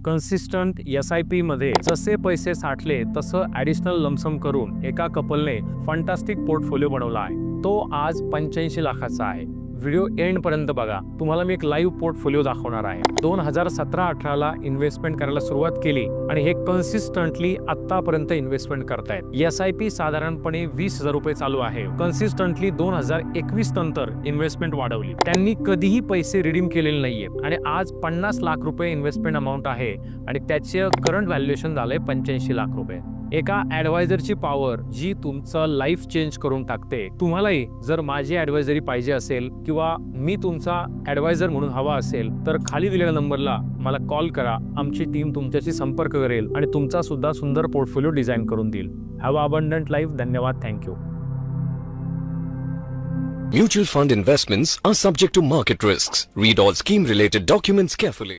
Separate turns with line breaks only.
Consistent SIP मध्ये जसे पैसे साठले तसं ॲडिशनल लमसम करून एका कपलने फंटास्टिक पोर्टफोलिओ बनवला आहे। तो आज 85 लाखाचा आहे। व्हिडिओ एंड पर्यंत बघा, तुम्हाला मी एक लाईव्ह पोर्टफोलिओ दाखवणार आहे। 2017-18 ला इन्व्हेस्टमेंट करायला सुरुवात केली आणि हे कन्सिस्टंटली आतापर्यंत इन्व्हेस्टमेंट करतायत। SIP साधारणपणे 20,000 रुपये चालू आहे। कन्सिस्टंटली 2021 नंतर इन्व्हेस्टमेंट वाढवली। त्यांनी कधीही पैसे रिडीम केलेले नाहीये आणि आज 50 लाख रुपये इन्व्हेस्टमेंट अमाऊंट आहे आणि त्याचे करंट व्हॅल्युएशन झालंय 85 लाख रुपये। एका ॲडवायझरची पॉवर जी तुमचं लाईफ चेंज करून टाकते। तुम्हालाही जर माझी ॲडवायझरी पाहिजे असेल किंवा मी तुमचा ॲडवायझर म्हणून हवा असेल तर खाली दिलेल्या नंबरला मला कॉल करा। आमची टीम तुमच्याशी संपर्क करेल आणि तुमचा सुद्धा सुंदर पोर्टफोलिओ डिझाईन करून देईल। Have a abundant life. धन्यवाद। Thank you.
Mutual fund investments are subject to market risks. Read all scheme related documents carefully.